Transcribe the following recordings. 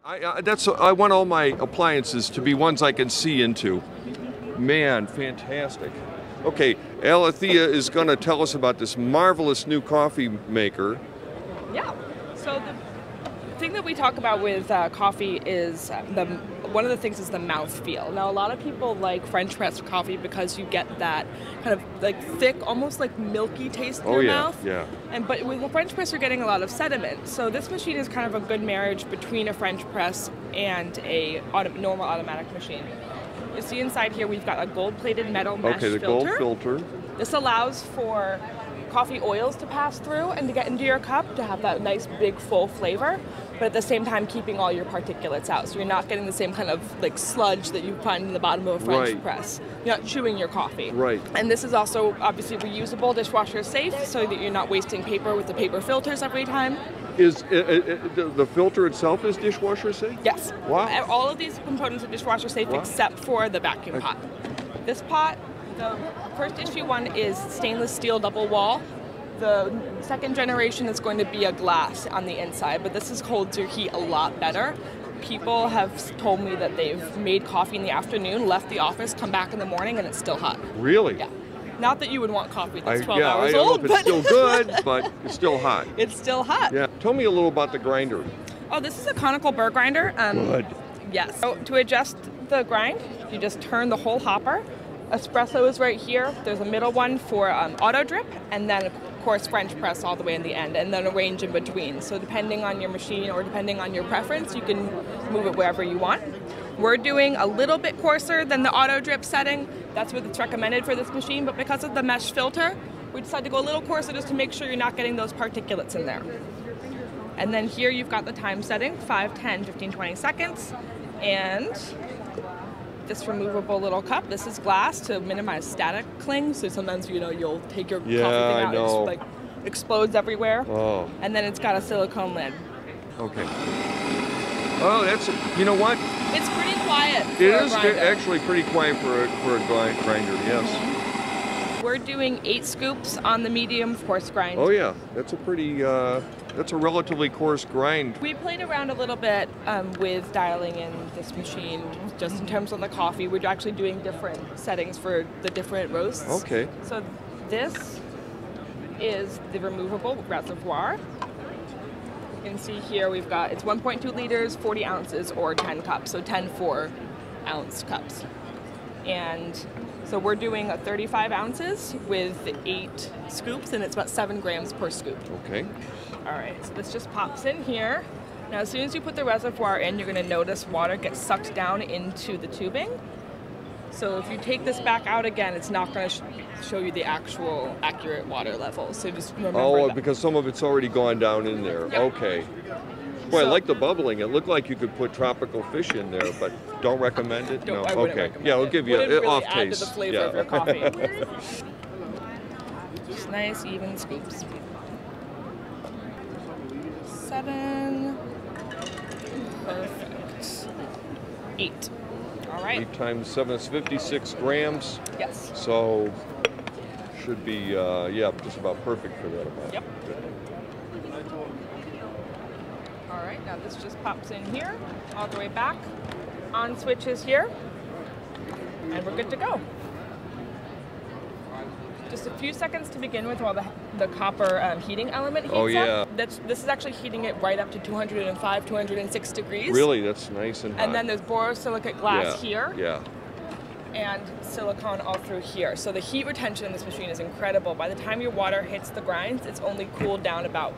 I want all my appliances to be ones I can see into. Man, fantastic. Okay, Alethea is going to tell us about this marvelous new coffee maker. Yeah. So the thing that we talk about with coffee is one of the things is the mouthfeel. Now, a lot of people like French press coffee because you get that kind of like thick, almost like milky taste in your mouth. Yeah. But with a French press, you're getting a lot of sediment. So this machine is kind of a good marriage between a French press and a normal automatic machine. You see inside here we've got a gold-plated metal mesh filter. Okay, the gold filter. This allows for coffee oils to pass through and to get into your cup to have that nice big full flavor, but at the same time keeping all your particulates out. So you're not getting the same kind of like sludge that you find in the bottom of a French press. You're not chewing your coffee. Right. And this is also obviously reusable, dishwasher safe, so that you're not wasting paper with the paper filters every time. Is the filter itself is dishwasher safe? Yes. Wow. All of these components are dishwasher safe except for the vacuum pot. This pot, the first issue one is stainless steel double wall. The second generation is going to be a glass on the inside, but this holds your heat a lot better. People have told me that they've made coffee in the afternoon, left the office, come back in the morning, and it's still hot. Really? Yeah. Not that you would want coffee that's 12 hours I don't old. know if it's still good, but it's still hot. It's still hot. Yeah. Tell me a little about the grinder. Oh, this is a conical burr grinder. Good. Yes. So to adjust the grind, you just turn the whole hopper. Espresso is right here. There's a middle one for auto drip, and then of course French press all the way in the end, and then a range in between. So depending on your machine or depending on your preference, you can move it wherever you want. We're doing a little bit coarser than the auto drip setting. That's what it's recommended for this machine, but because of the mesh filter, we decided to go a little coarser just to make sure you're not getting those particulates in there. And then here you've got the time setting, 5, 10, 15, 20 seconds, and this removable little cup. This is glass to minimize static cling. So sometimes, you'll take your coffee thing out and it just like explodes everywhere. Oh. And then it's got a silicone lid. Okay. Oh, you know what? It's pretty quiet for It a is grinder. actually pretty quiet for a grinder, yes. Mm-hmm. We're doing 8 scoops on the medium coarse grind. Oh yeah, that's a relatively coarse grind. We played around a little bit with dialing in this machine, just in terms of the coffee. We're actually doing different settings for the different roasts. Okay. So this is the removable reservoir. You can see here we've got, it's 1.2 liters, 40 ounces, or 10 cups, so 10 4-ounce cups. And so we're doing 35 ounces with 8 scoops, and it's about 7 grams per scoop. Okay. All right, so this just pops in here. Now, as soon as you put the reservoir in, you're going to notice water gets sucked down into the tubing. So if you take this back out again, it's not going to show you the actual accurate water level. So just remember that. Because some of it's already gone down in there. Yep. Okay. Boy, I like the bubbling. It looked like you could put tropical fish in there, but don't recommend it? No. I Okay. recommend Yeah, it'll give you an off add taste. To the flavor of your coffee. Just nice, even scoops. 7. Perfect. 8. All right. 8 times 7 is 56 grams. Yes. So should be, just about perfect for that amount. Yep. All right, now this just pops in here, all the way back. On switch is here, and we're good to go. Just a few seconds to begin with while the copper heating element heats up. This is actually heating it right up to 205, 206 degrees. Really? That's nice and hot. And then there's borosilicate glass here. Yeah. And silicone all through here. So the heat retention in this machine is incredible. By the time your water hits the grinds, it's only cooled down about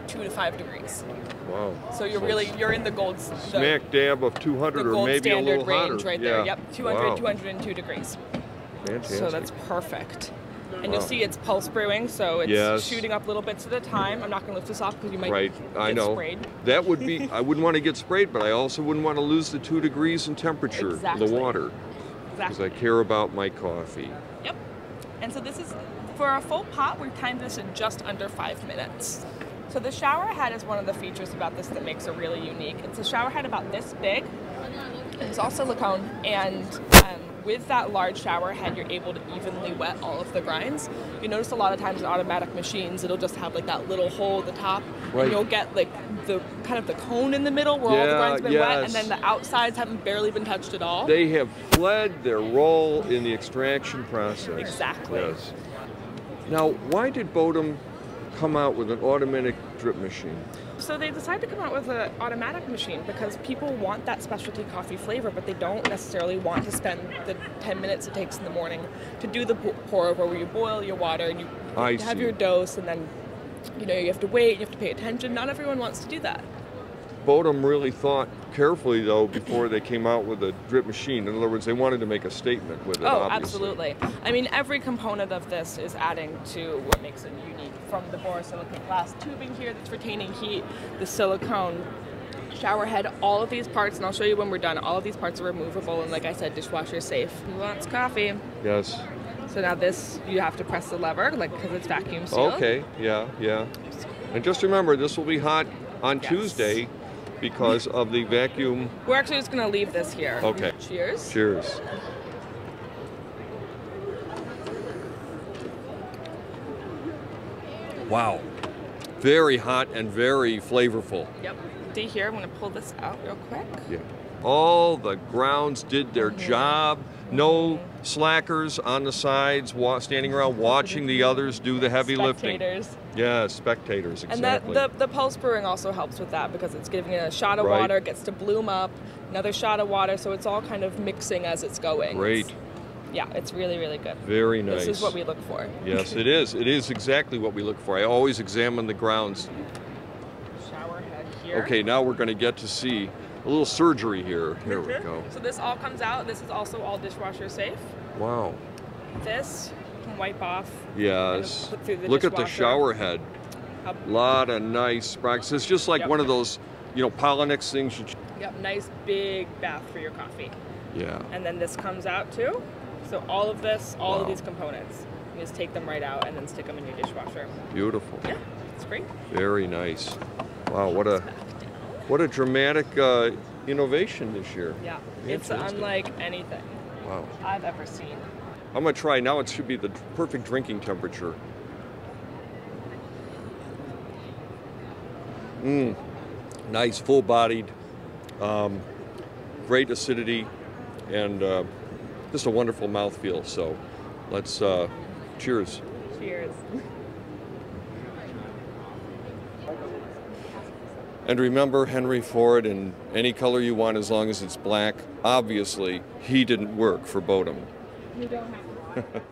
2 to 5 degrees. Wow. So you're in the gold smack dab of 200 or maybe a little hotter. Range right there. Yep, 200, 202 degrees. Fantastic. So that's perfect. And you'll see it's pulse brewing, so it's shooting up little bits at a time. I'm not going to lift this off because you might get sprayed. That would be, I wouldn't want to get sprayed, but I also wouldn't want to lose the 2 degrees in temperature of the water. Because I care about my coffee. Yep. And so this is, for a full pot, we've timed this in just under 5 minutes. So the shower head is one of the features about this that makes it really unique. It's a shower head about this big. It's all silicone, and with that large shower head, you're able to evenly wet all of the grinds. You notice a lot of times in automatic machines, it'll just have like that little hole at the top, right. And you'll get like the kind of the cone in the middle where all the grinds have been wet, and then the outsides haven't barely been touched at all. They have played their role in the extraction process. Exactly. Yes. Now, why did Bodum come out with an automatic drip machine? So they decided to come out with an automatic machine because people want that specialty coffee flavor, but they don't necessarily want to spend the 10 minutes it takes in the morning to do the pour over where you boil your water and you have your dose, and then you have to wait, you have to pay attention. Not everyone wants to do that. Bodum really thought carefully, though, before they came out with a drip machine. In other words, they wanted to make a statement with it, Oh, obviously. absolutely. I mean, every component of this is adding to what makes it unique. From the borosilicate glass tubing here that's retaining heat, the silicone shower head, all of these parts, and I'll show you when we're done, all of these parts are removable and, like I said, dishwasher safe. Who wants coffee? Yes. So now this, you have to press the lever, because it's vacuum sealed. Okay, yeah. And just remember, this will be hot on Tuesday because of the vacuum. We're actually just going to leave this here. Okay. Cheers. Cheers. Wow. Very hot and very flavorful. Yep. See here, I'm going to pull this out real quick. Yeah. All the grounds did their job. No slackers on the sides standing around watching the others do the heavy lifting. Spectators. Yeah, spectators, exactly. And the pulse brewing also helps with that because it's giving it a shot of water, it gets to bloom up, another shot of water, so it's all kind of mixing as it's going. Great. Yeah, it's really, really good. Very nice. This is what we look for. Yes, it is. It is exactly what we look for. I always examine the grounds. Shower head here. Okay, now we're going to get to see a little surgery here. Here we go. So this all comes out. This is also all dishwasher safe. Wow. This can wipe off. Yes. Put through the Look at the dishwasher. shower head. A lot of nice sparks. It's just like one of those, Polynix things. Yep, nice big bath for your coffee. Yeah. And then this comes out too. So all of this, all of these components, you just take them right out and then stick them in your dishwasher. Beautiful. Yeah, it's great. Very nice. Wow, what a dramatic innovation this year. Yeah, it's unlike anything I've ever seen. I'm going to try now. It should be the perfect drinking temperature. Nice, full-bodied, great acidity, and just a wonderful mouthfeel. So let's cheers. Cheers. And remember, Henry Ford in any color you want as long as it's black. Obviously, he didn't work for Bodum. You don't have to.